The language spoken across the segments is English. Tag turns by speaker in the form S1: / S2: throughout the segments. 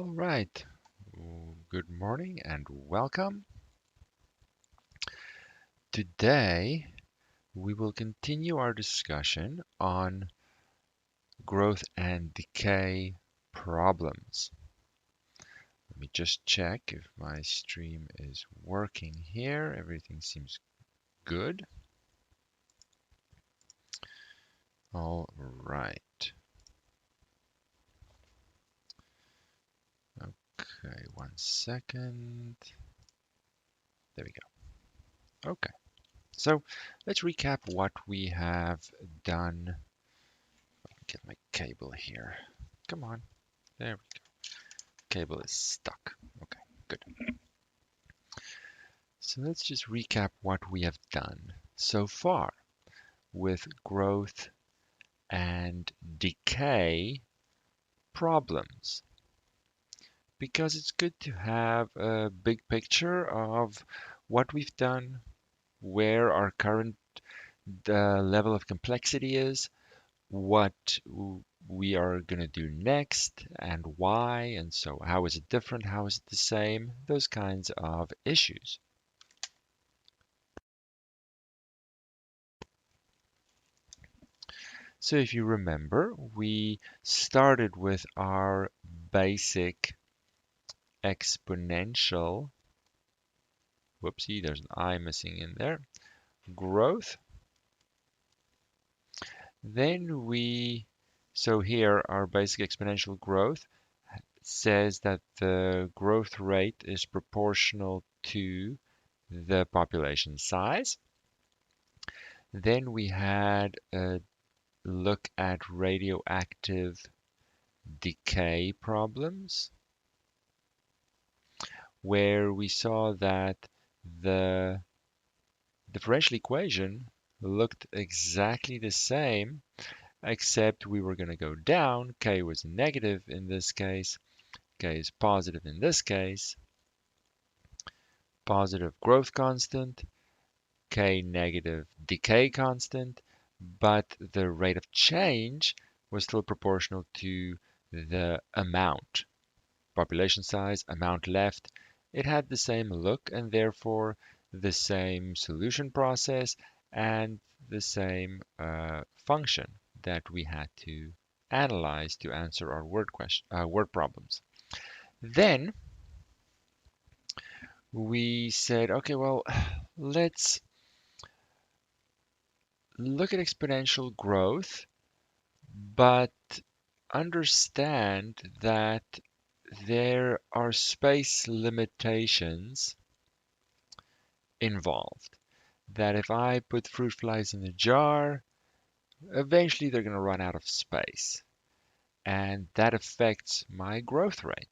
S1: All right. Good morning and welcome. Today, we will continue our discussion on growth and decay problems. Let me just check if my stream is working here. Everything seems good. All right. Okay, 1 second. There we go. Okay. So let's recap what we have done. Get my cable here. Come on. There we go. Cable is stuck. Okay, good. So let's just recap what we have done so far with growth and decay problems, because it's good to have a big picture of what we've done, where our current level of complexity is, what we are going to do next, and why, and so how is it different, how is it the same, those kinds of issues. So if you remember, we started with our basic exponential, whoopsie, there's an I missing in there, growth. Then so here our basic exponential growth says that the growth rate is proportional to the population size. Then we had a look at radioactive decay problems, where we saw that the differential equation looked exactly the same, except we were going to go down. K was negative in this case. K is positive in this case. Positive growth constant. K negative decay constant. But the rate of change was still proportional to the amount. Population size, amount left. It had the same look and therefore the same solution process and the same function that we had to analyze to answer our word problems. Then we said, okay, well, let's look at exponential growth, but understand that there are space limitations involved. That if I put fruit flies in a jar, eventually they're going to run out of space. And that affects my growth rate.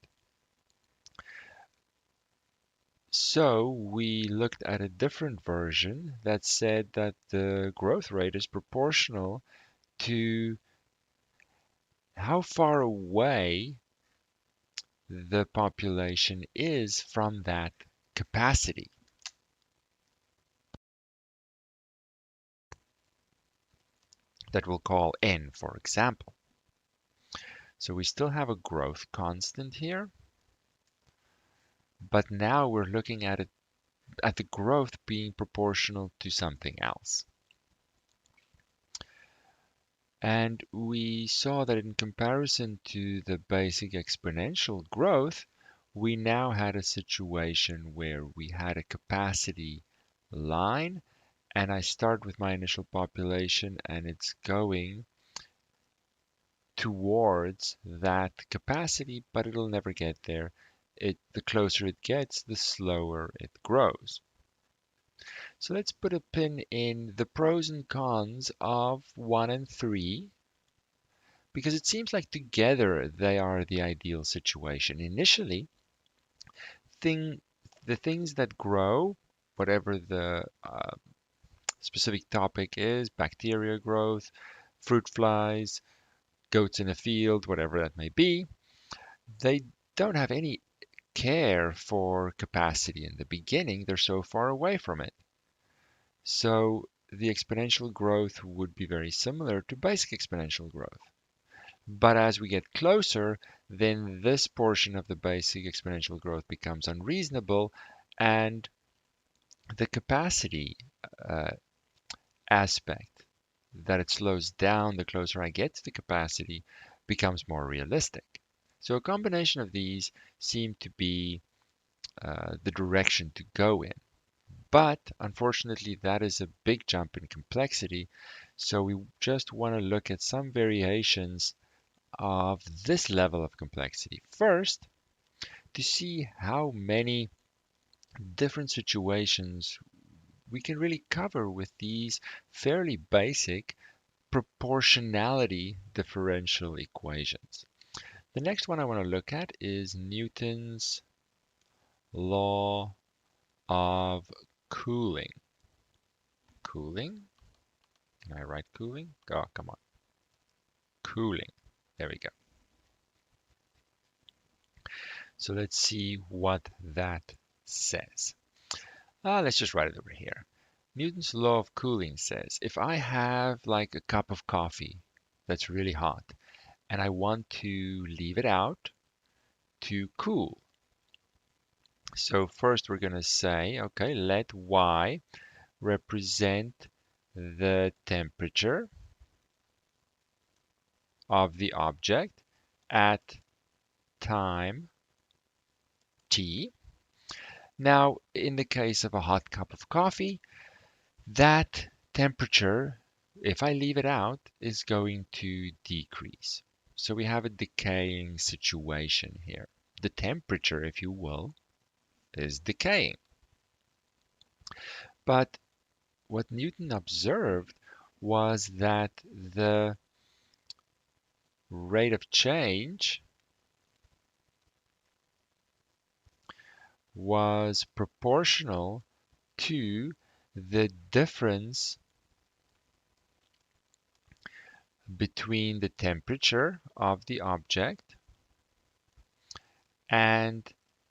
S1: So we looked at a different version that said that the growth rate is proportional to how far away the population is from that capacity. That we'll call n, for example. So we still have a growth constant here, but now we're looking at the growth being proportional to something else. And we saw that in comparison to the basic exponential growth, we now had a situation where we had a capacity line, and I start with my initial population and it's going towards that capacity, but it'll never get there. The closer it gets, the slower it grows. So let's put a pin in the pros and cons of 1 and 3, because it seems like together they are the ideal situation. Initially, thing, the things that grow, whatever the specific topic is, bacteria growth, fruit flies, goats in a field, whatever that may be, they don't have any care for capacity in the beginning. They're so far away from it. So the exponential growth would be very similar to basic exponential growth. But as we get closer, then this portion of the basic exponential growth becomes unreasonable, and the capacity uh, aspect that it slows down the closer I get to the capacity becomes more realistic. So a combination of these seem to be the direction to go in. But unfortunately, that is a big jump in complexity. So we just want to look at some variations of this level of complexity. First, to see how many different situations we can really cover with these fairly basic proportionality differential equations. The next one I want to look at is Newton's law of cooling. Cooling? Can I write cooling? Oh, come on. Cooling. There we go. So let's see what that says. Let's just write it over here. Newton's law of cooling says if I have like a cup of coffee that's really hot and I want to leave it out to cool. So first we're going to say, okay, let Y represent the temperature of the object at time t. Now, in the case of a hot cup of coffee, that temperature, if I leave it out, is going to decrease. So we have a decaying situation here. The temperature, if you will, is decaying. But what Newton observed was that the rate of change was proportional to the difference between the temperature of the object and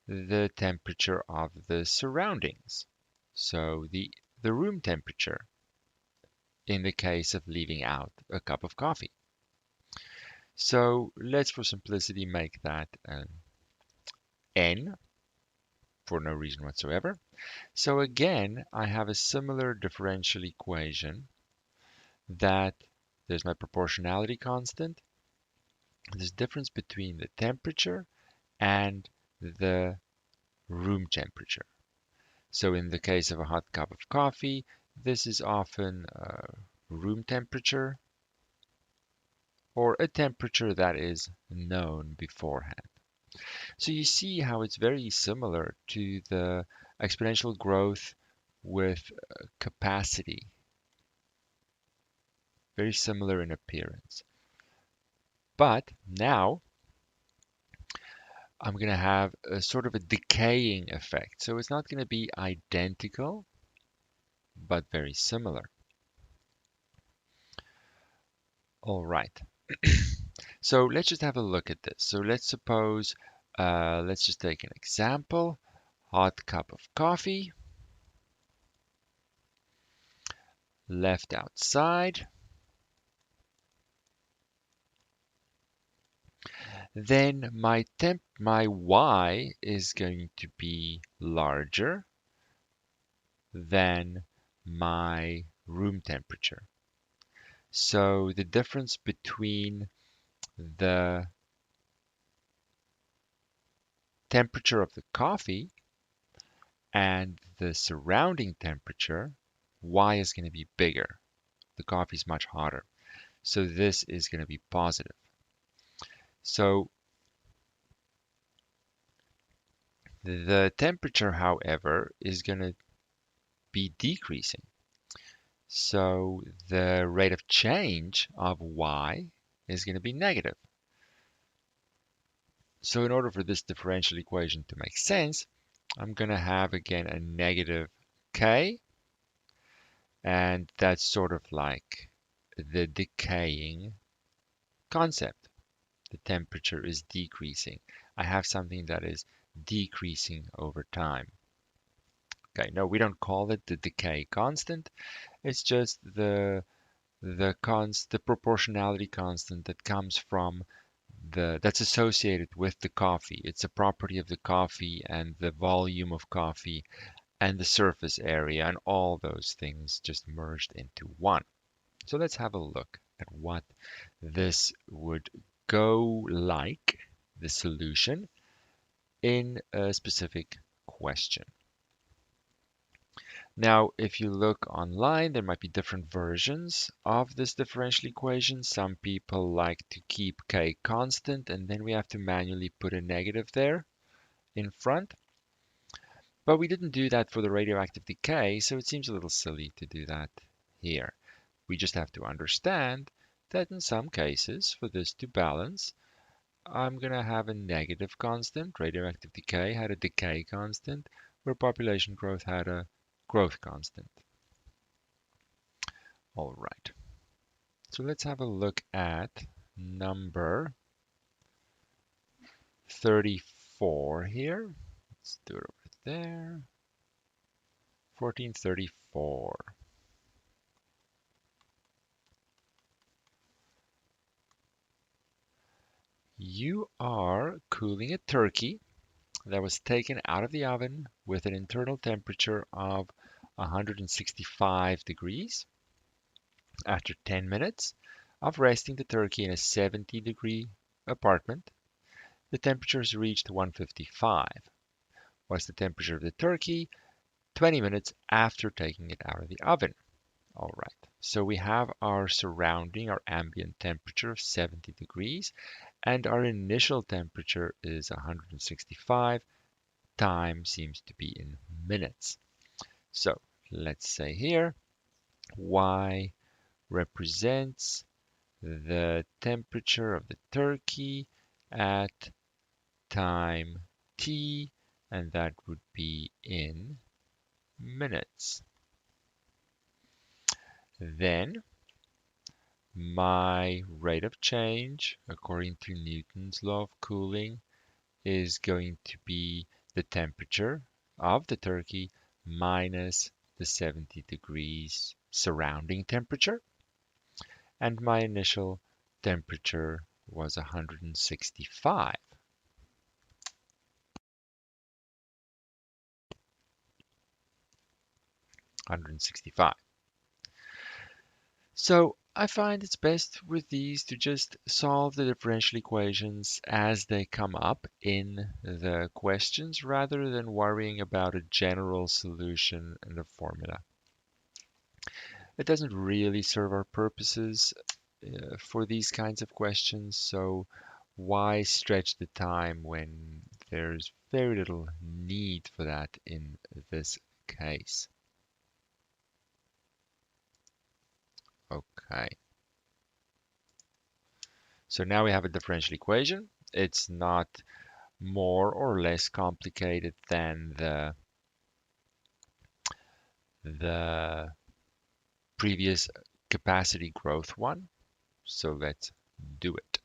S1: the temperature of the surroundings. So the room temperature in the case of leaving out a cup of coffee. So let's, for simplicity, make that n for no reason whatsoever. So again, I have a similar differential equation that there's my proportionality constant, this difference between the temperature and the room temperature. So in the case of a hot cup of coffee, this is often room temperature or a temperature that is known beforehand. So you see how it's very similar to the exponential growth with capacity, very similar in appearance. But now I'm going to have a sort of a decaying effect. So it's not going to be identical, but very similar. All right. So let's just have a look at this. So let's suppose, let's just take an example. Hot cup of coffee, left outside. Then my Y is going to be larger than my room temperature. So the difference between the temperature of the coffee and the surrounding temperature, Y is going to be bigger. The coffee is much hotter. So this is going to be positive. So the temperature, however, is going to be decreasing. So the rate of change of Y is going to be negative. So in order for this differential equation to make sense, I'm going to have again a negative K, and that's sort of like the decaying concept. The temperature is decreasing. I have something that is decreasing over time. Okay, no, we don't call it the decay constant. It's just the proportionality constant that comes from that's associated with the coffee. It's a property of the coffee and the volume of coffee and the surface area and all those things just merged into one. So let's have a look at what this would go like, the solution, in a specific question. Now, if you look online, there might be different versions of this differential equation. Some people like to keep k constant, and then we have to manually put a negative there in front. But we didn't do that for the radioactive decay, so it seems a little silly to do that here. We just have to understand that in some cases, for this to balance, I'm going to have a negative constant. Radioactive decay had a decay constant, where population growth had a growth constant. All right. So let's have a look at number 34 here. Let's do it over there. 1434. You are cooling a turkey that was taken out of the oven with an internal temperature of 165 degrees. After 10 minutes of resting the turkey in a 70-degree apartment, the temperature has reached 155. What's the temperature of the turkey 20 minutes after taking it out of the oven? All right, so we have our surrounding, our ambient temperature of 70 degrees, and our initial temperature is 165. Time seems to be in minutes. So let's say here, Y represents the temperature of the turkey at time t, and that would be in minutes. Then my rate of change, according to Newton's law of cooling, is going to be the temperature of the turkey minus the 70 degrees surrounding temperature. And my initial temperature was 165. 165. So I find it's best with these to just solve the differential equations as they come up in the questions rather than worrying about a general solution and a formula. It doesn't really serve our purposes for these kinds of questions, so why stretch the time when there's very little need for that in this case? Okay. So now we have a differential equation. It's not more or less complicated than the previous capacity growth one. So let's do it.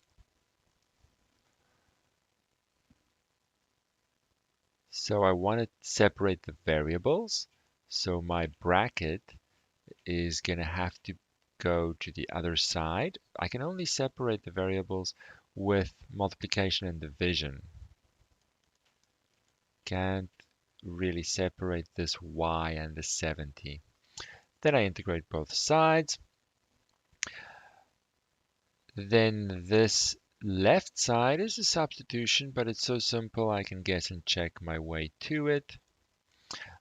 S1: So I want to separate the variables. So my bracket is going to have to go to the other side. I can only separate the variables with multiplication and division. Can't really separate this y and the 70. Then I integrate both sides. Then this left side is a substitution, but it's so simple I can guess and check my way to it.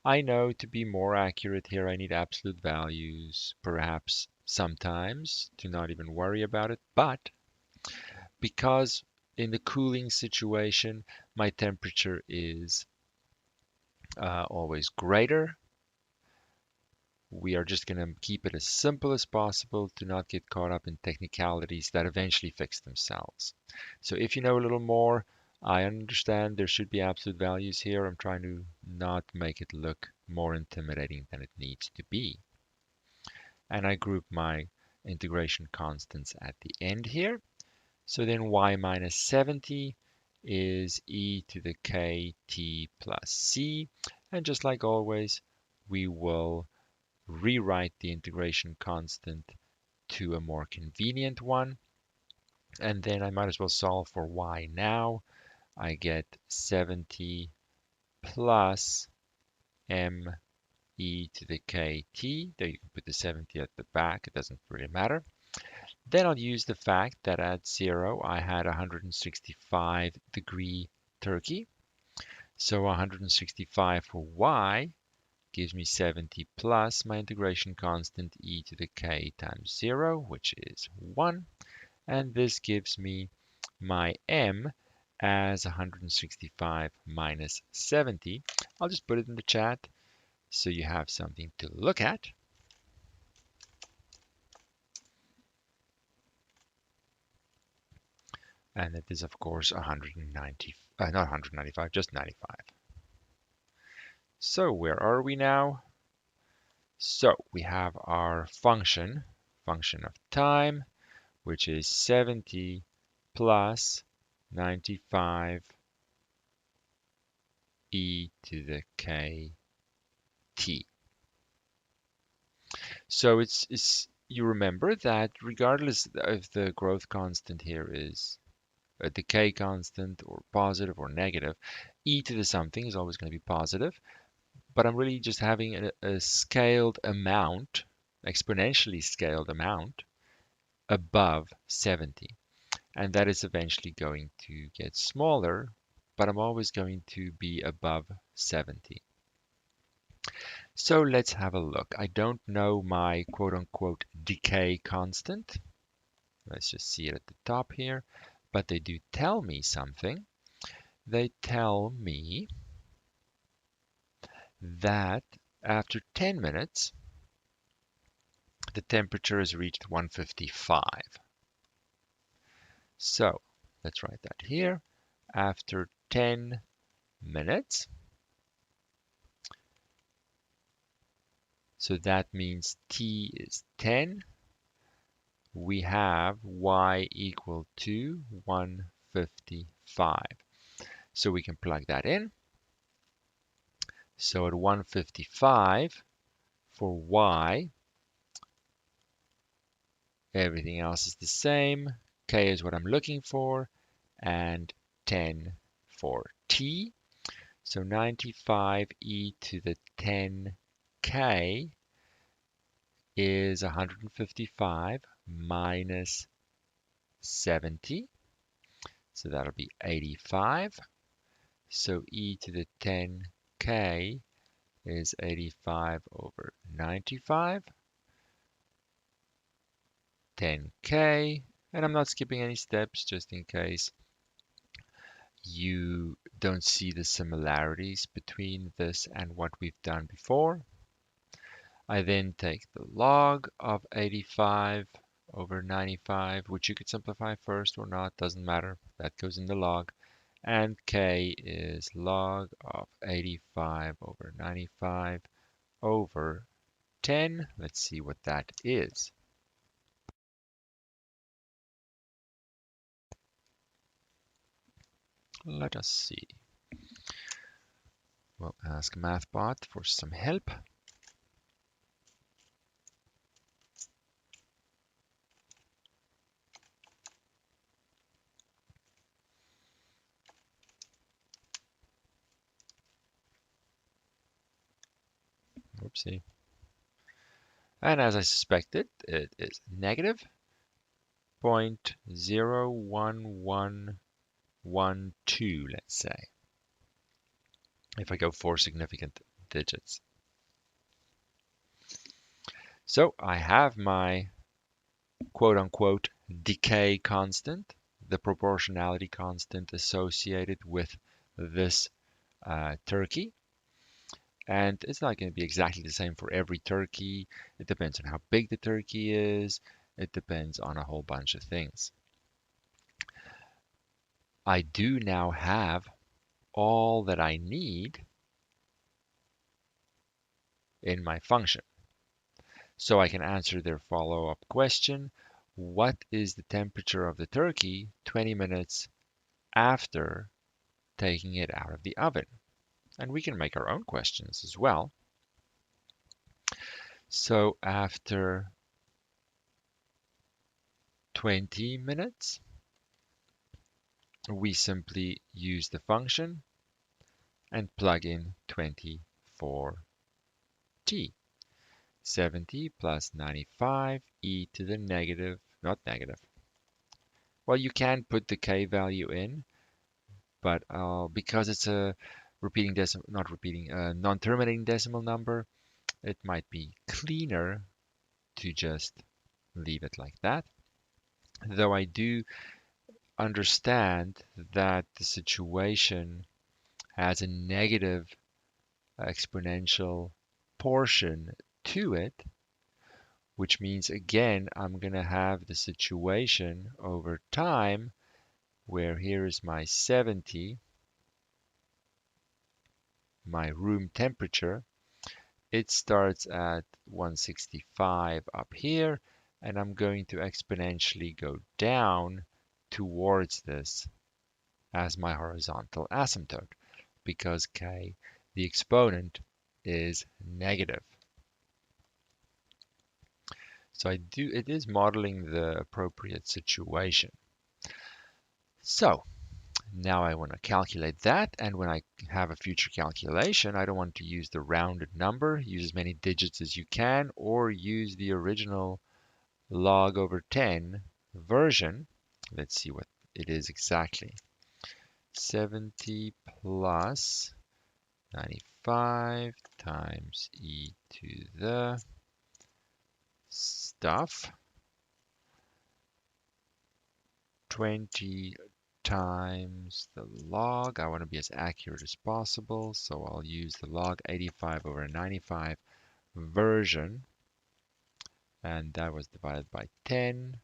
S1: I know to be more accurate here I need absolute values, perhaps sometimes, to not even worry about it, but because in the cooling situation my temperature is always greater, we are just going to keep it as simple as possible to not get caught up in technicalities that eventually fix themselves. So if you know a little more, I understand there should be absolute values here. I'm trying to not make it look more intimidating than it needs to be. And I group my integration constants at the end here. So then y minus 70 is e to the kt plus c. And just like always, we will rewrite the integration constant to a more convenient one. And then I might as well solve for y now. I get 70 plus m e to the kt. There you can put the 70 at the back. It doesn't really matter. Then I'll use the fact that at 0 I had 165-degree turkey. So 165 for y gives me 70 plus my integration constant e to the k times 0, which is 1. And this gives me my m as 165 minus 70. I'll just put it in the chat so you have something to look at. And it is, of course, 190, not 195, just 95. So where are we now? So we have our function of time, which is 70 plus 95 e to the kt. So it's you remember that regardless if the growth constant here is a decay constant or positive or negative, e to the something is always going to be positive. But I'm really just having a scaled amount, exponentially scaled amount above 70. And that is eventually going to get smaller, but I'm always going to be above 70. So let's have a look. I don't know my quote-unquote decay constant. Let's just see it at the top here. But they do tell me something. They tell me that after 10 minutes, the temperature has reached 155. So let's write that here. After 10 minutes, so that means t is 10. We have y equal to 155. So we can plug that in. So at 155 for y, everything else is the same. K is what I'm looking for, and 10 for t. So 95 e to the 10k is 155 minus 70. So that'll be 85. So e to the 10k is 85 over 95. 10k. And I'm not skipping any steps just in case you don't see the similarities between this and what we've done before. I then take the log of 85 over 95, which you could simplify first or not, doesn't matter. That goes in the log. And k is log of 85 over 95 over 10. Let's see what that is. Let us see. We'll ask MathBot for some help. Oopsie. And as I suspected, it is negative 0.01112, let's say, if I go 4 significant digits. So I have my quote-unquote decay constant, the proportionality constant associated with this turkey. And it's not going to be exactly the same for every turkey. It depends on how big the turkey is. It depends on a whole bunch of things. I do now have all that I need in my function. So I can answer their follow-up question. What is the temperature of the turkey 20 minutes after taking it out of the oven? And we can make our own questions as well. So after 20 minutes, we simply use the function and plug in 20 for t. 70 plus 95 e to the negative, not negative. Well, you can put the k value in, but because it's a repeating decimal, not repeating, non-terminating decimal number, it might be cleaner to just leave it like that. Though I do understand that the situation has a negative exponential portion to it, which means again, I'm going to have the situation over time where here is my 70, my room temperature. It starts at 165 up here, and I'm going to exponentially go down towards this as my horizontal asymptote because k, the exponent, is negative. So it is modeling the appropriate situation. So now I want to calculate that, and when I have a future calculation, I don't want to use the rounded number. Use as many digits as you can, or use the original log over 10 version. Let's see what it is exactly. 70 plus 95 times e to the stuff, 20 times the log. I want to be as accurate as possible, so I'll use the log 85 over 95 version, and that was divided by 10.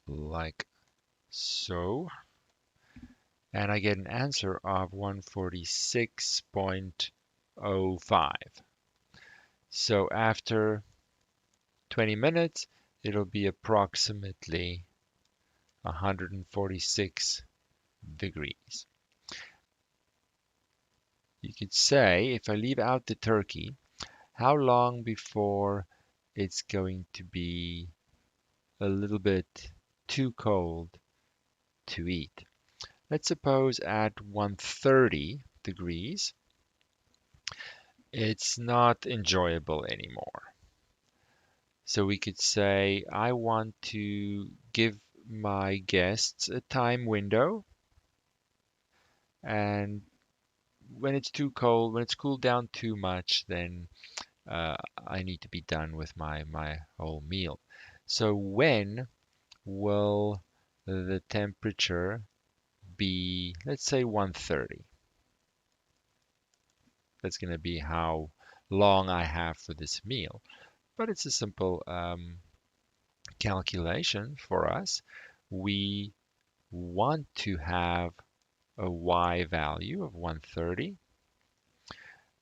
S1: Like so. And I get an answer of 146.05. So after 20 minutes, it'll be approximately 146 degrees. You could say, if I leave out the turkey, how long before it's going to be a little bit too cold to eat? Let's suppose at 130 degrees, it's not enjoyable anymore. So we could say, I want to give my guests a time window, and when it's too cold, when it's cooled down too much, then I need to be done with my whole meal. So when will the temperature be, let's say 130? That's going to be how long I have for this meal. But it's a simple calculation for us. We want to have a y value of 130.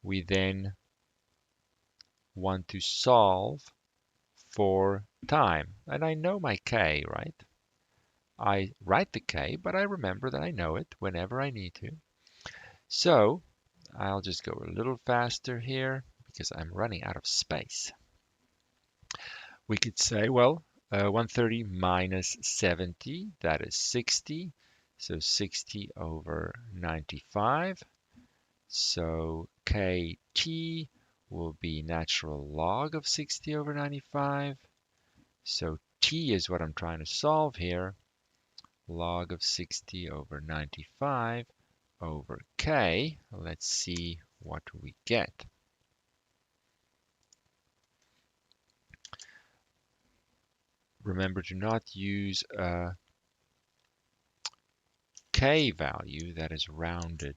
S1: We then want to solve for time. And I know my k, right? I write the k, but I remember that I know it whenever I need to. So I'll just go a little faster here because I'm running out of space. We could say, well, 130 minus 70, that is 60. So 60 over 95. So kt will be natural log of 60 over 95. So t is what I'm trying to solve here. Log of 60 over 95 over k. Let's see what we get. Remember to not use a k value that is rounded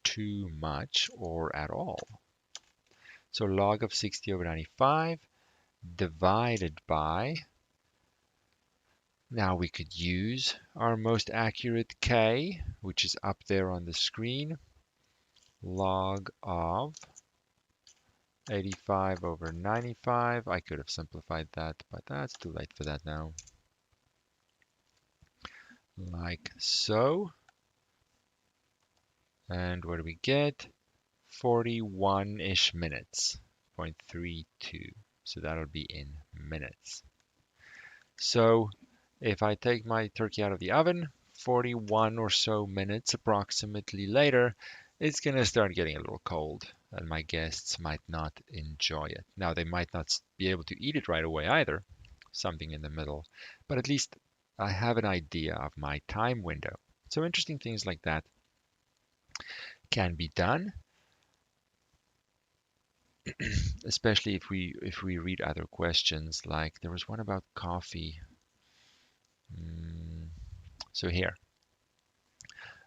S1: too much or at all. So log of 60 over 95 divided by, now we could use our most accurate k, which is up there on the screen, log of 85 over 95. I could have simplified that, but that's too late for that now. Like so. And what do we get? 41-ish minutes, 0.32. So that'll be in minutes. So if I take my turkey out of the oven, 41 or so minutes approximately later, it's going to start getting a little cold, and my guests might not enjoy it. Now, they might not be able to eat it right away either, something in the middle, but at least I have an idea of my time window. So interesting things like that can be done, especially if we read other questions. Like there was one about coffee. Mm, so here,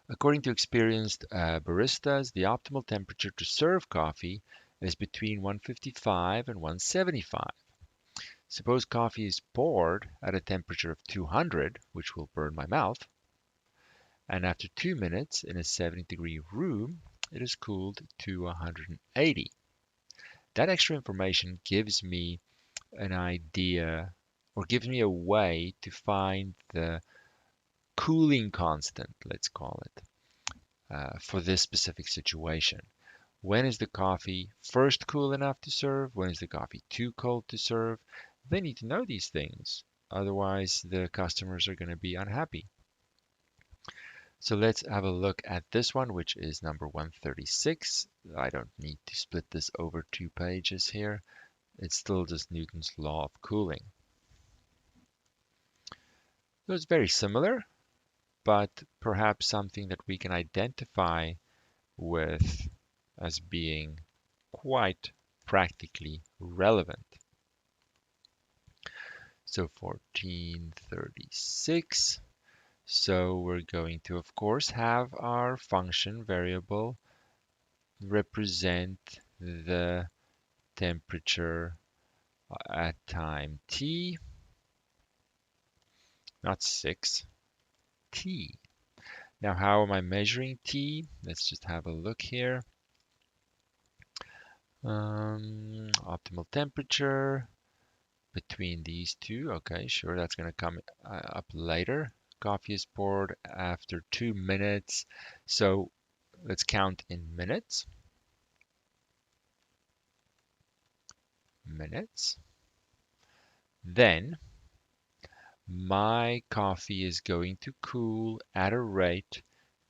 S1: according to experienced baristas, the optimal temperature to serve coffee is between 155 and 175. Suppose coffee is poured at a temperature of 200, which will burn my mouth, and after 2 minutes in a 70-degree room, it is cooled to 180. That extra information gives me an idea or gives me a way to find the cooling constant, let's call it, for this specific situation. When is the coffee first cool enough to serve? When is the coffee too cold to serve? They need to know these things. Otherwise, the customers are going to be unhappy. So let's have a look at this one, which is number 136. I don't need to split this over 2 pages here. It's still just Newton's law of cooling. So it's very similar, but perhaps something that we can identify with as being quite practically relevant. So 1436. So we're going to, of course, have our function variable represent the temperature at time t, not 6, t. Now, how am I measuring t? Let's just have a look here. Optimal temperature between these two. Okay, sure, that's going to come up later. Coffee is poured after 2 minutes. So let's count in minutes. Then my coffee is going to cool at a rate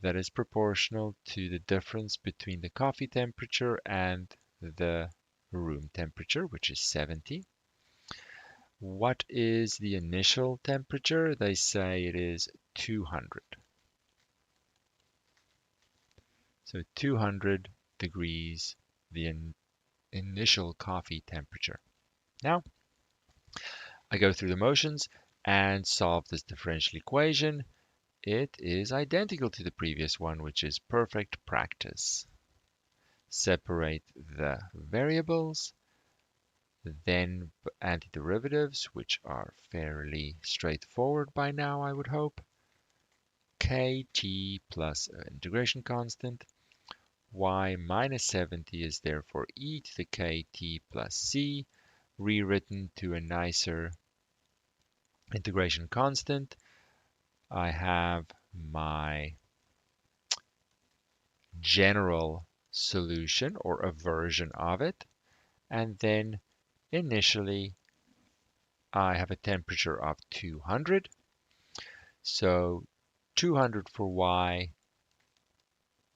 S1: that is proportional to the difference between the coffee temperature and the room temperature, which is 70. What is the initial temperature? They say it is 200. So 200 degrees, the initial coffee temperature. Now, I go through the motions and solve this differential equation. It is identical to the previous one, which is perfect practice. Separate the variables, then antiderivatives, which are fairly straightforward by now, I would hope. Kt plus integration constant. Y minus 70 is therefore e to the kt plus c, rewritten to a nicer integration constant. I have my general solution or a version of it. And then initially I have a temperature of 200. So 200 for y,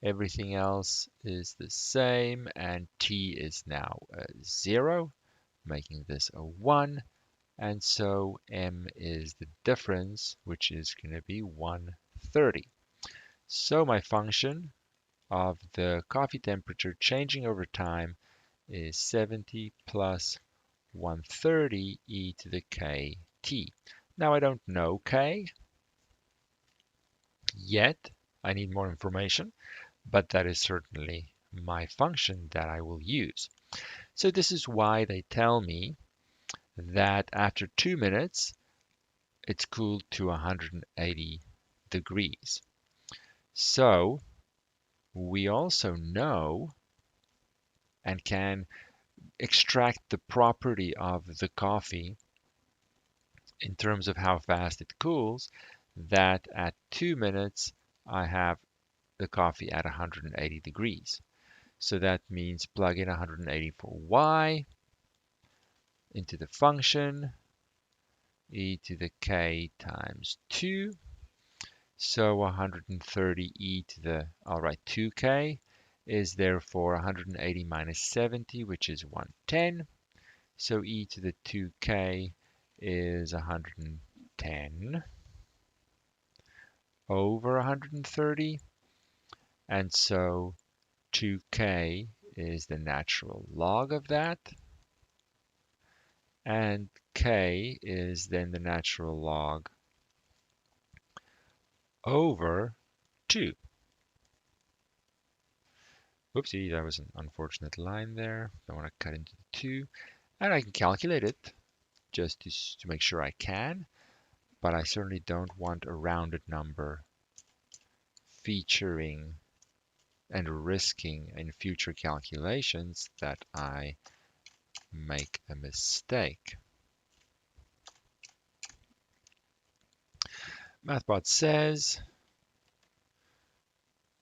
S1: everything else is the same, and t is now 0, making this a 1. And so m is the difference, which is going to be 130. So my function of the coffee temperature changing over time is 70 plus 130 e to the kt. Now I don't know k yet. I need more information, but that is certainly my function that I will use. So this is why they tell me that after 2 minutes, it's cooled to 180 degrees. So we also know and can extract the property of the coffee in terms of how fast it cools, that at 2 minutes, I have the coffee at 180 degrees. So that means plug in 180 for y into the function. e to the k times 2. So 130 e to the, I'll write 2k, is therefore 180 minus 70, which is 110. So e to the 2k is 110 over 130. And so 2k is the natural log of that. And k is then the natural log over 2. Whoopsie, that was an unfortunate line there. Don't want to cut into the 2. And I can calculate it just to make sure I can, but I certainly don't want a rounded number featuring and risking in future calculations that I make a mistake. MathBot says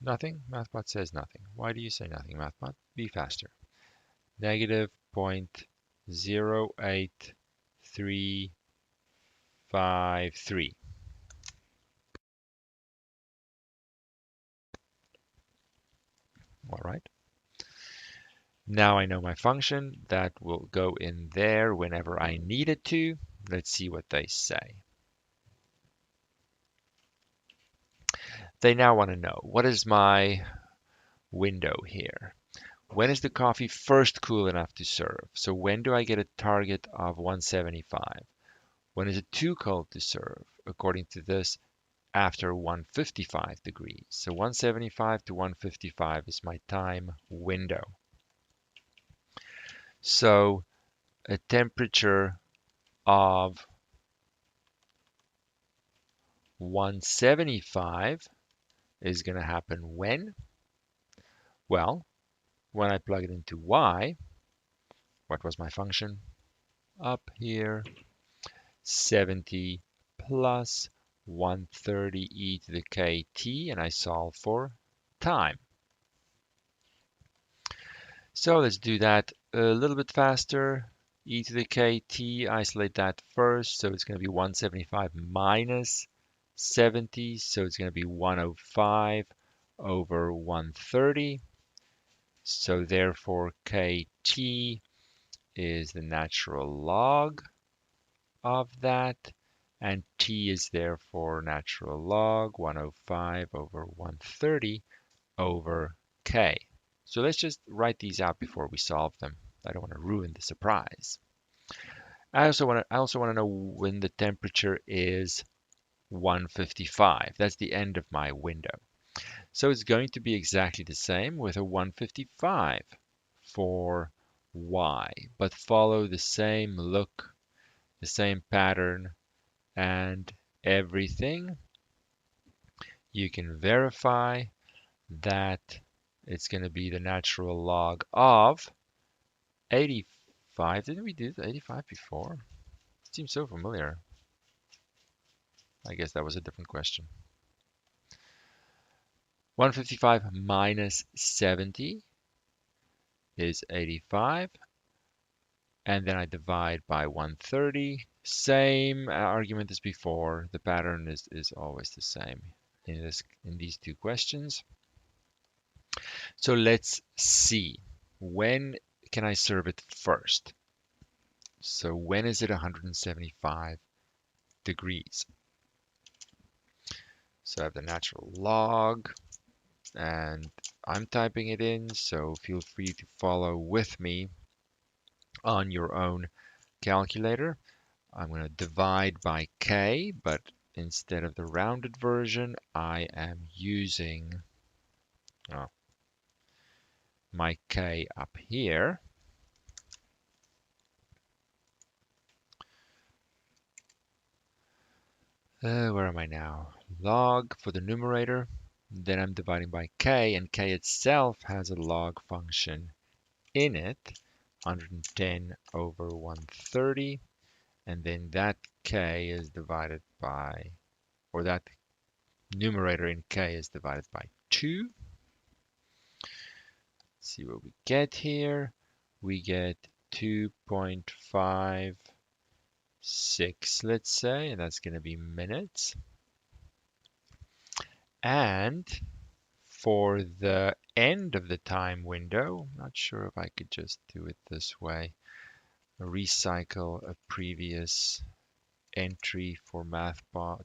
S1: nothing. MathBot says nothing. Why do you say nothing, MathBot? Be faster. Negative 0.08353. All right. Now I know my function that will go in there whenever I need it to. Let's see what they say. They now want to know, what is my window here? When is the coffee first cool enough to serve? So when do I get a target of 175? When is it too cold to serve? According to this, after 155 degrees. So 175 to 155 is my time window. So a temperature of 175 is going to happen when? Well, when I plug it into y, what was my function? Up here, 70 plus 130 e to the kt, and I solve for time. So let's do that a little bit faster. E to the kt, isolate that first, so it's going to be 175 minus 70, so it's going to be 105 over 130. So therefore kt is the natural log of that, and t is therefore natural log 105 over 130 over k. So let's just write these out before we solve them. I don't want to ruin the surprise. I also want to know when the temperature is 155. That's the end of my window. So it's going to be exactly the same with a 155 for y, but follow the same look, the same pattern, and everything. You can verify that it's going to be the natural log of 85. Didn't we do 85 before? It seems so familiar. I guess that was a different question. 155 minus 70 is 85. And then I divide by 130. Same argument as before. The pattern is always the same in these two questions. So let's see. When can I serve it first? So when is it 175 degrees? So I have the natural log, and I'm typing it in, so feel free to follow with me on your own calculator. I'm going to divide by k, but instead of the rounded version, I am using my k up here. Where am I now? Log for the numerator. Then I'm dividing by k, and k itself has a log function in it, 110 over 130. And then that k is divided by, or that numerator in k is divided by 2. Let's see what we get here. We get 2.5 6, let's say, and that's going to be minutes. And for the end of the time window, I'm not sure if I could just do it this way, recycle a previous entry for MathBot.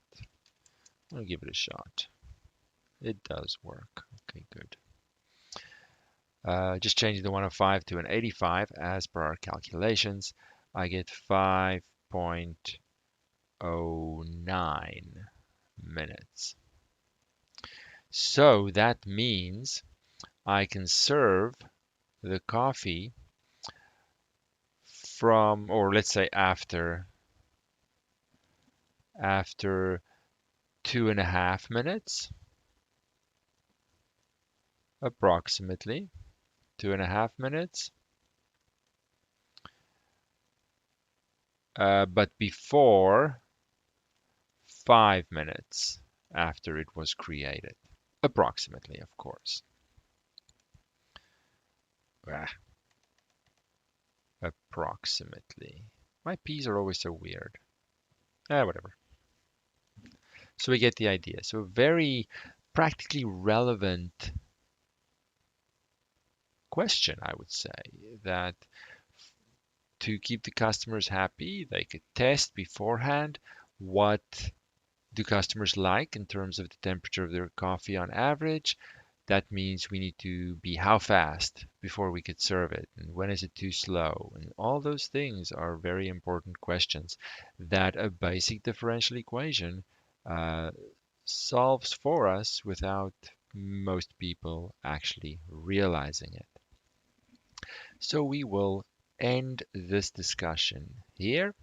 S1: I'll give it a shot. It does work. Okay, good. Just changing the 105 to an 85 as per our calculations. I get 5.09 minutes. So that means I can serve the coffee from, or let's say after 2.5 minutes, approximately 2.5 minutes, but before 5 minutes after it was created, approximately, of course. Approximately. My P's are always so weird. Whatever. So we get the idea. So a very practically relevant question, I would say, that to keep the customers happy, they could test beforehand what do customers like in terms of the temperature of their coffee on average. That means we need to be how fast before we could serve it, and when is it too slow? And all those things are very important questions that a basic differential equation uh, solves for us without most people actually realizing it. So we will end this discussion here.